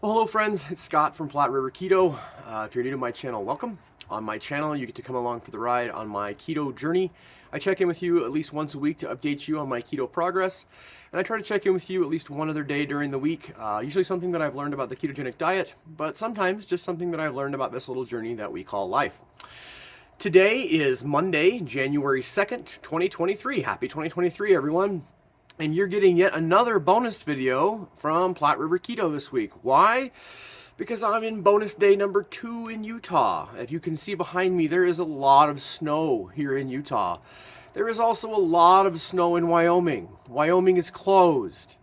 Well, hello friends, it's Scott from Platte River Keto. If you're new to my channel, welcome. On my channel, you get to come along for the ride on my keto journey. I check in with you at least once a week to update you on my keto progress. And I try to check in with you at least one other day during the week, usually something that I've learned about the ketogenic diet, but sometimes just something that I've learned about this little journey that we call life. Today is Monday, January 2nd, 2023. Happy 2023, everyone. And you're getting yet another bonus video from Platte River Keto this week. Why? Because I'm in bonus day number 2 in Utah. If you can see behind me, there is a lot of snow here in Utah. There is also a lot of snow in Wyoming. Wyoming is closed.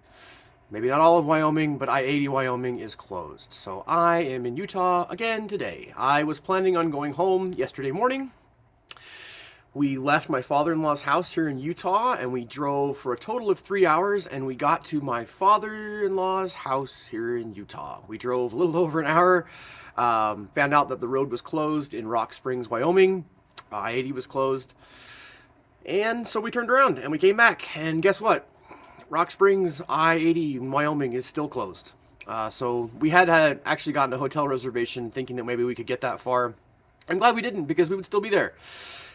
Maybe not all of Wyoming, but I-80 Wyoming is closed. So I am in Utah again today. I was planning on going home yesterday morning. We left my father-in-law's house here in Utah, and we drove for a total of 3 hours, and we got to my father-in-law's house here in Utah. We drove a little over an hour, found out that the road was closed in Rock Springs, Wyoming. I-80 was closed. And so we turned around, and we came back, and guess what? Rock Springs, I-80 in Wyoming is still closed. So we had actually gotten a hotel reservation thinking that maybe we could get that far. I'm glad we didn't, because we would still be there.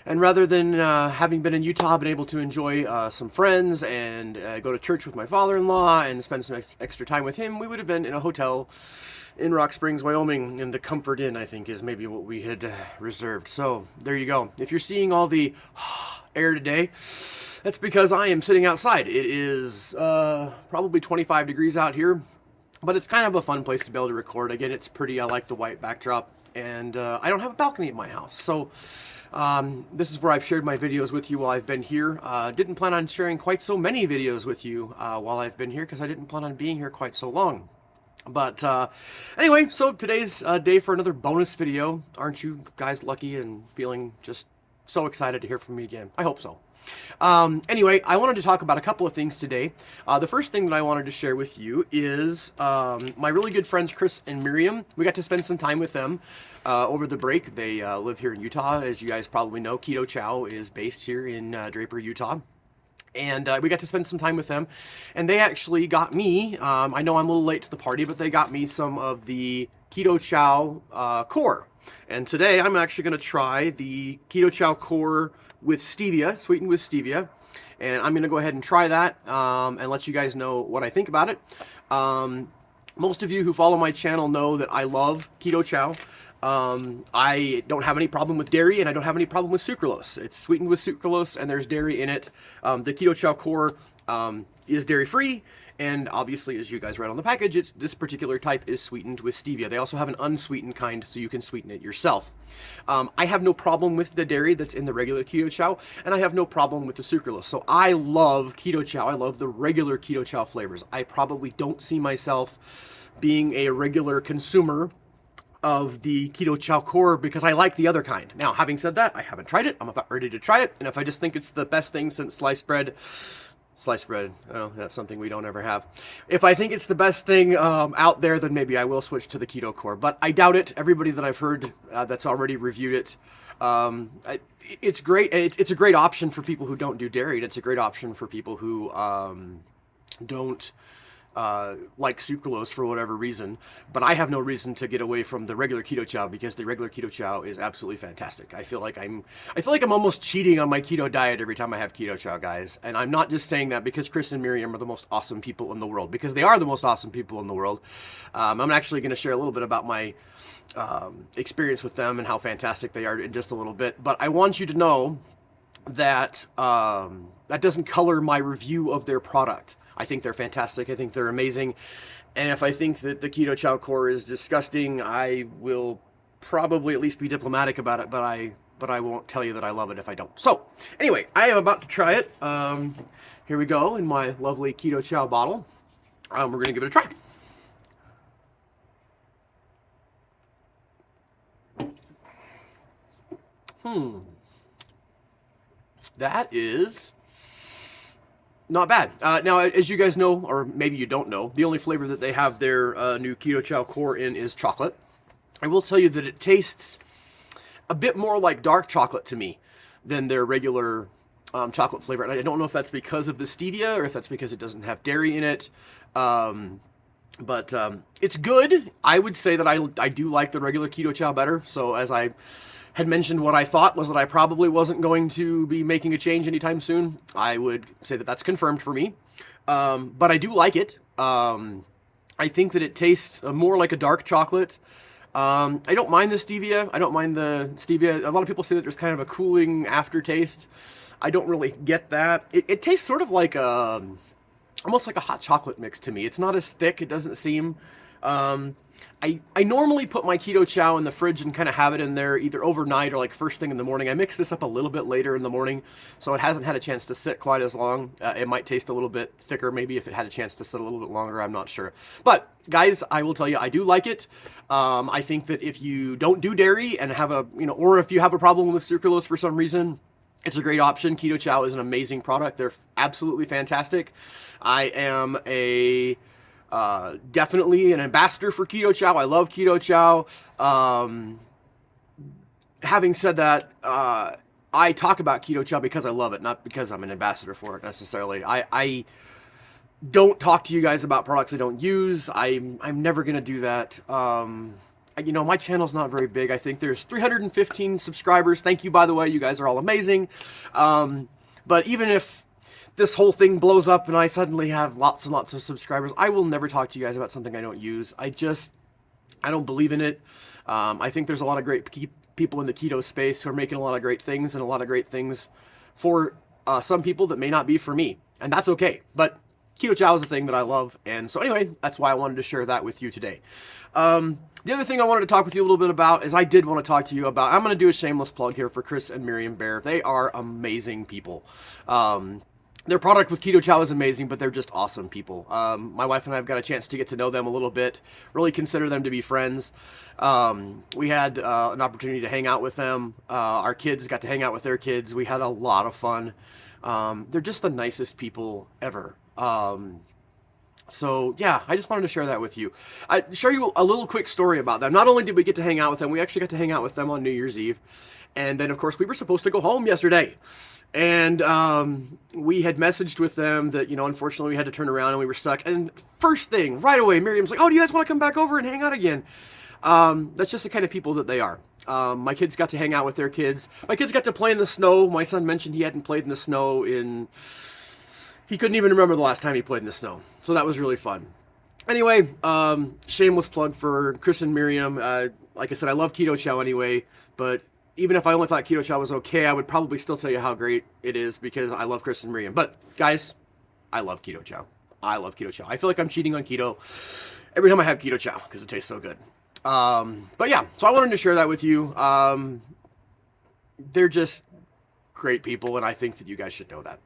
And rather than having been in Utah, been able to enjoy some friends and go to church with my father-in-law and spend some extra time with him, we would have been in a hotel in Rock Springs, Wyoming, and the Comfort Inn, I think, is maybe what we had reserved. So there you go. If you're seeing all the air today, that's because I am sitting outside. It is probably 25 degrees out here, but it's kind of a fun place to be able to record. Again, it's pretty. I like the white backdrop, and I don't have a balcony at my house, so this is where I've shared my videos with you while I've been here. Didn't plan on sharing quite so many videos with you while I've been here because I didn't plan on being here quite so long. But anyway, so today's day for another bonus video. Aren't you guys lucky and feeling just so excited to hear from me again? I hope so. Anyway, I wanted to talk about a couple of things today. The first thing that I wanted to share with you is my really good friends Chris and Miriam. We got to spend some time with them over the break. They live here in Utah. As you guys probably know, Keto Chow is based here in Draper, Utah. And we got to spend some time with them. And they actually got me, I know I'm a little late to the party, but they got me some of the Keto Chow Core. And today I'm actually going to try the Keto Chow Core with stevia, sweetened with stevia. And I'm going to go ahead and try that and let you guys know what I think about it. Most of you who follow my channel know that I love Keto Chow. I don't have any problem with dairy, and I don't have any problem with sucralose. It's sweetened with sucralose, and there's dairy in it. The Keto Chow Core is dairy-free, and obviously, as you guys read on the package, this particular type is sweetened with stevia. They also have an unsweetened kind, so you can sweeten it yourself. I have no problem with the dairy that's in the regular Keto Chow, and I have no problem with the sucralose. So I love Keto Chow. I love the regular Keto Chow flavors. I probably don't see myself being a regular consumer of the Keto Chow Core because I like the other kind. Now, having said that, I haven't tried it. I'm about ready to try it, and if I just think it's the best thing since sliced bread, oh, that's something we don't ever have. If I think it's the best thing out there, then maybe I will switch to the Keto Core, but I doubt it. Everybody that I've heard that's already reviewed it, it's great. It's a great option for people who don't do dairy, and it's a great option for people who don't like sucralose for whatever reason, but I have no reason to get away from the regular Keto Chow because the regular Keto Chow is absolutely fantastic. I feel like I'm almost cheating on my keto diet every time I have Keto Chow, guys. And I'm not just saying that because Chris and Miriam are the most awesome people in the world, because they are the most awesome people in the world. I'm actually going to share a little bit about my experience with them and how fantastic they are in just a little bit. But I want you to know that that doesn't color my review of their product. I think they're fantastic. I think they're amazing. And if I think that the Keto Chow Core is disgusting, I will probably at least be diplomatic about it, but I won't tell you that I love it if I don't. So, anyway, I am about to try it. Here we go in my lovely Keto Chow bottle. We're going to give it a try. That is not bad. Now, as you guys know, or maybe you don't know, the only flavor that they have their new Keto Chow Core in is chocolate. I will tell you that it tastes a bit more like dark chocolate to me than their regular chocolate flavor. And I don't know if that's because of the stevia or if that's because it doesn't have dairy in it. But it's good. I would say that I do like the regular Keto Chow better. So as I had mentioned, what I thought was that I probably wasn't going to be making a change anytime soon. I would say that that's confirmed for me. But I do like it. I think that it tastes more like a dark chocolate. I don't mind the stevia. I don't mind the stevia. A lot of people say that there's kind of a cooling aftertaste. I don't really get that. It tastes sort of like almost like a hot chocolate mix to me. It's not as thick. It doesn't seem. Um, I normally put my Keto Chow in the fridge and kind of have it in there either overnight or like first thing in the morning. I mix this up a little bit later in the morning, so it hasn't had a chance to sit quite as long. It might taste a little bit thicker, maybe if it had a chance to sit a little bit longer. I'm not sure. But guys, I will tell you, I do like it. I think that if you don't do dairy and have a, or if you have a problem with sucralose for some reason, it's a great option. Keto Chow is an amazing product. They're absolutely fantastic. I am definitely an ambassador for Keto Chow. I love Keto Chow. Having said that, I talk about Keto Chow because I love it, not because I'm an ambassador for it necessarily. I don't talk to you guys about products I don't use. I'm never gonna do that. My channel's not very big. I think there's 315 subscribers. Thank you, by the way. You guys are all amazing. But even if this whole thing blows up and I suddenly have lots and lots of subscribers, I will never talk to you guys about something I don't use. I don't believe in it. I think there's a lot of great people in the keto space who are making a lot of great things and a lot of great things for some people that may not be for me. And that's okay. But Keto Chow is a thing that I love. And so anyway, that's why I wanted to share that with you today. The other thing I wanted to talk with you a little bit about is I did want to talk to you about, I'm going to do a shameless plug here for Chris and Miriam Bear. They are amazing people. Their product with Keto Chow is amazing, but they're just awesome people. My wife and I have got a chance to get to know them a little bit, really consider them to be friends. We had an opportunity to hang out with them. Our kids got to hang out with their kids. We had a lot of fun. They're just the nicest people ever. So yeah, I just wanted to share that with you. I share you a little quick story about them. Not only did we get to hang out with them, we actually got to hang out with them on New Year's Eve. And then of course we were supposed to go home yesterday. And we had messaged with them that, unfortunately we had to turn around and we were stuck. And first thing, right away, Miriam's like, oh, do you guys want to come back over and hang out again? That's just the kind of people that they are. My kids got to hang out with their kids. My kids got to play in the snow. My son mentioned he hadn't played in the snow he couldn't even remember the last time he played in the snow. So that was really fun. Anyway, shameless plug for Chris and Miriam. Like I said, I love Keto Chow anyway, but even if I only thought Keto Chow was okay, I would probably still tell you how great it is because I love Chris and Miriam. But guys, I love Keto Chow. I love Keto Chow. I feel like I'm cheating on keto every time I have Keto Chow because it tastes so good. But yeah, so I wanted to share that with you. They're just great people, and I think that you guys should know that.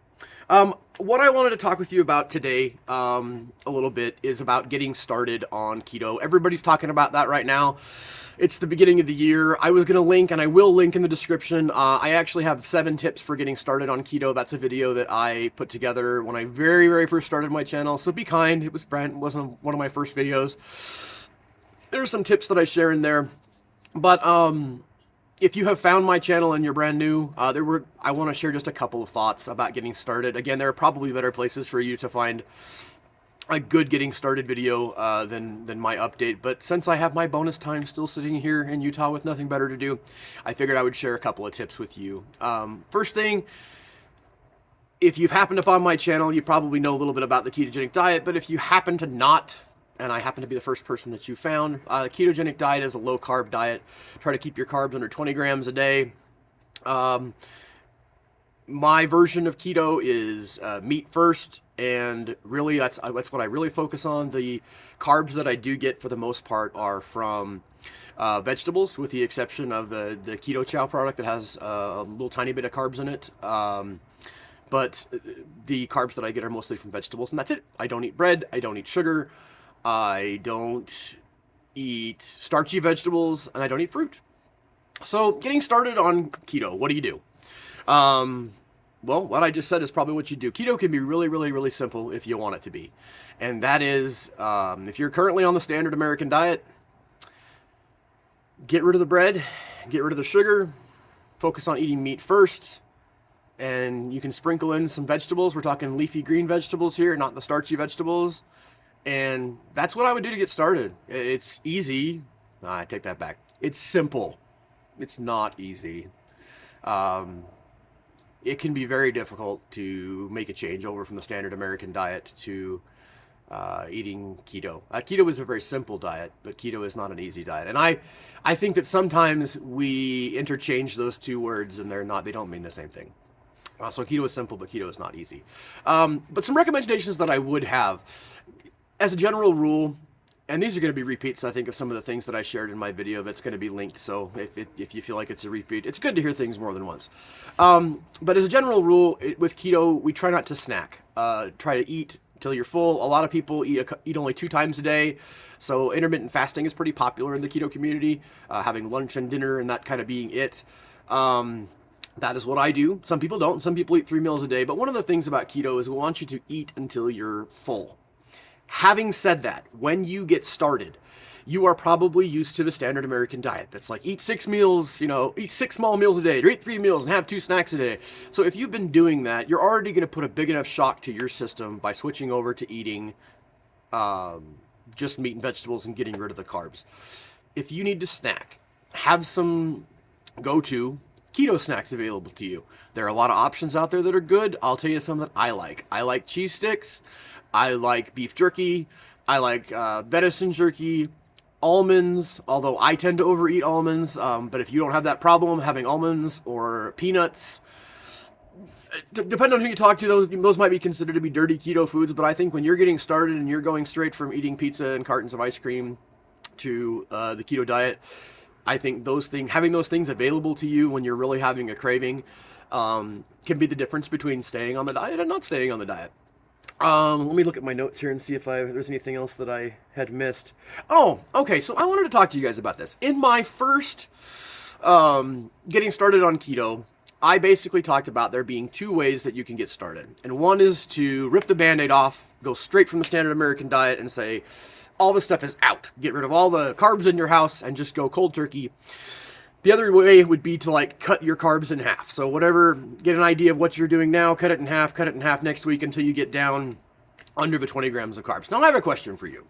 What I wanted to talk with you about today, a little bit, is about getting started on keto. Everybody's talking about that right now. It's the beginning of the year. I was going to link, and I will link in the description. I actually have 7 tips for getting started on keto. That's a video that I put together when I very, very first started my channel. So be kind. It wasn't one of my first videos. There's some tips that I share in there. But, if you have found my channel and you're brand new, I want to share just a couple of thoughts about getting started. Again, there are probably better places for you to find a good getting started video than my update. But since I have my bonus time still sitting here in Utah with nothing better to do, I figured I would share a couple of tips with you. First thing, if you've happened upon my channel, you probably know a little bit about the ketogenic diet. But if you happen to not, and I happen to be the first person that you found, the ketogenic diet is a low-carb diet. Try to keep your carbs under 20 grams a day. My version of keto is meat first, and really that's what I really focus on. The carbs that I do get for the most part are from vegetables, with the exception of the Keto Chow product that has a little tiny bit of carbs in it. But the carbs that I get are mostly from vegetables, and that's it. I don't eat bread. I don't eat sugar. I don't eat starchy vegetables, and I don't eat fruit. So getting started on keto, what do you do? Well, what I just said is probably what you do. Keto can be really, really, really simple if you want it to be. And that is, if you're currently on the standard American diet, get rid of the bread, get rid of the sugar, focus on eating meat first, and you can sprinkle in some vegetables. We're talking leafy green vegetables here, not the starchy vegetables. And that's what I would do to get started. It's easy. I take that back. It's simple. It's not easy. Um, it can be very difficult to make a change over from the standard American diet to eating keto. Keto is a very simple diet, but keto is not an easy diet. And I think that sometimes we interchange those two words, and they don't mean the same thing. So keto is simple, but keto is not easy. But some recommendations that I would have, as a general rule, and these are going to be repeats, I think, of some of the things that I shared in my video that's going to be linked. So if you feel like it's a repeat, it's good to hear things more than once. But as a general rule, with keto, we try not to snack. Try to eat till you're full. A lot of people eat only 2 times a day. So intermittent fasting is pretty popular in the keto community, having lunch and dinner and that kind of being it. That is what I do. Some people don't. Some people eat 3 meals a day. But one of the things about keto is we want you to eat until you're full. Having said that, when you get started, you are probably used to the standard American diet. That's like eat 6 meals, eat 6 small meals a day, or eat 3 meals and have 2 snacks a day. So if you've been doing that, you're already going to put a big enough shock to your system by switching over to eating just meat and vegetables and getting rid of the carbs. If you need to snack, have some go-to keto snacks available to you. There are a lot of options out there that are good. I'll tell you some that I like. I like cheese sticks. I like beef jerky. I like venison jerky, almonds, although I tend to overeat almonds. But if you don't have that problem, having almonds or peanuts, depending on who you talk to, those might be considered to be dirty keto foods. But I think when you're getting started and you're going straight from eating pizza and cartons of ice cream to the keto diet, I think having those things available to you when you're really having a craving can be the difference between staying on the diet and not staying on the diet. Let me look at my notes here and see if there's anything else that I had missed. Oh, okay. So I wanted to talk to you guys about this. In my first getting started on keto, I basically talked about there being 2 ways that you can get started. And one is to rip the Band-Aid off, go straight from the standard American diet and say, all this stuff is out. Get rid of all the carbs in your house and just go cold turkey. The other way would be to cut your carbs in half. So get an idea of what you're doing now, cut it in half next week until you get down under the 20 grams of carbs. Now I have a question for you.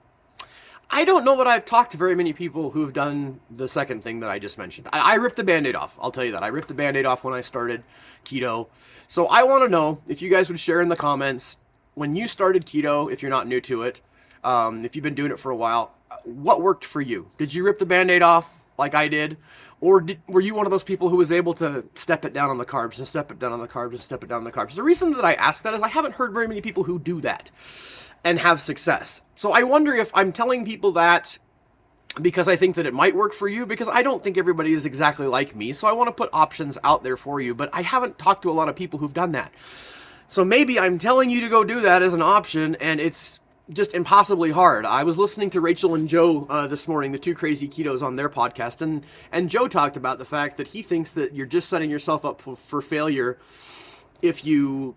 I don't know that I've talked to very many people who've done the second thing that I just mentioned. I ripped the Band-Aid off. I'll tell you that. I ripped the Band-Aid off when I started keto. So I want to know if you guys would share in the comments, when you started keto, if you're not new to it, if you've been doing it for a while, what worked for you? Did you rip the Band-Aid off like I did? Or were you one of those people who was able to step it down on the carbs and step it down on the carbs and step it down on the carbs? The reason that I ask that is I haven't heard very many people who do that and have success. So I wonder if I'm telling people that because I think that it might work for you, because I don't think everybody is exactly like me. So I want to put options out there for you, but I haven't talked to a lot of people who've done that. So maybe I'm telling you to go do that as an option, and it's just impossibly hard. I was listening to Rachel and Joe this morning, the 2 crazy ketos, on their podcast, and Joe talked about the fact that he thinks that you're just setting yourself up for failure if you,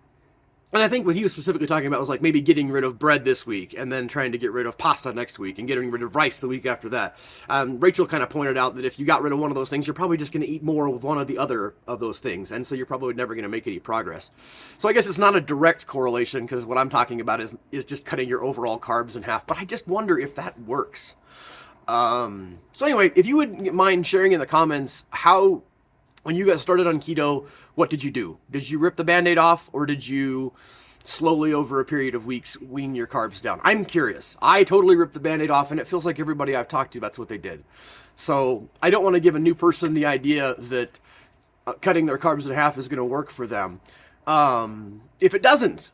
and I think what he was specifically talking about was maybe getting rid of bread this week and then trying to get rid of pasta next week and getting rid of rice the week after that. Rachel kind of pointed out that if you got rid of one of those things, you're probably just going to eat more with one or the other of those things, and so you're probably never going to make any progress. So I guess it's not a direct correlation, because what I'm talking about is just cutting your overall carbs in half, but I just wonder if that works. So anyway, if you would mind sharing in the comments when you got started on keto, what did you do? Did you rip the Band-Aid off, or did you slowly over a period of weeks wean your carbs down? I'm curious. I totally ripped the Band-Aid off, and it feels like everybody I've talked to, that's what they did. So I don't want to give a new person the idea that cutting their carbs in half is going to work for them. If it doesn't,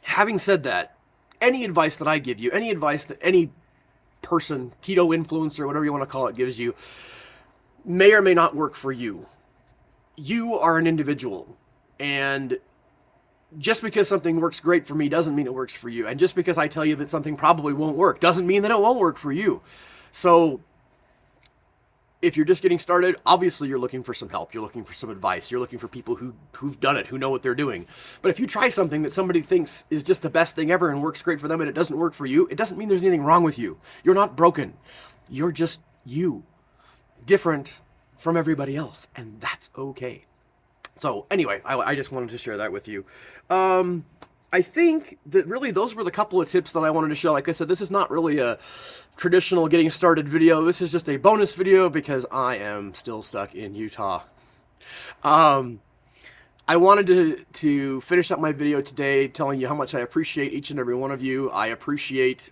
having said that, any advice that I give you, any advice that any person, keto influencer, whatever you want to call it, gives you, may or may not work for you. You are an individual, and just because something works great for me doesn't mean it works for you. And just because I tell you that something probably won't work doesn't mean that it won't work for you. So if you're just getting started, obviously you're looking for some help. You're looking for some advice. You're looking for people who've done it, who know what they're doing. But if you try something that somebody thinks is just the best thing ever and works great for them, and it doesn't work for you, it doesn't mean there's anything wrong with you. You're not broken. You're just you. Different from everybody else, and that's okay. So anyway, I just wanted to share that with you. I I think that really those were the couple of tips that I wanted to share. Like I said, this is not really a traditional getting started video. This is just a bonus video because I am still stuck in Utah. I wanted to finish up my video today telling you how much I appreciate each and every one of you. I appreciate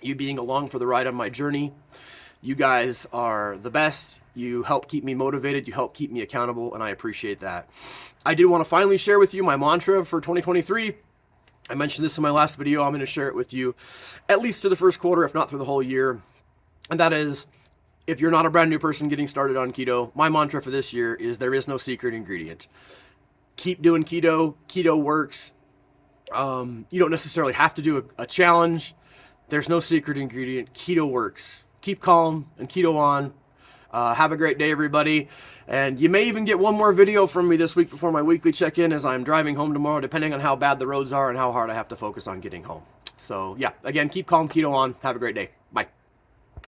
you being along for the ride on my journey. You guys are the best. You help keep me motivated. You help keep me accountable, and I appreciate that. I did want to finally share with you my mantra for 2023. I mentioned this in my last video. I'm going to share it with you at least through the first quarter, if not through the whole year. And that is, if you're not a brand new person getting started on keto, my mantra for this year is there is no secret ingredient. Keep doing keto. Keto works. You don't necessarily have to do a challenge. There's no secret ingredient. Keto works. Keep calm and keto on. Have a great day, everybody. And you may even get one more video from me this week before my weekly check-in as I'm driving home tomorrow, depending on how bad the roads are and how hard I have to focus on getting home. So, yeah, again, keep calm, keto on. Have a great day.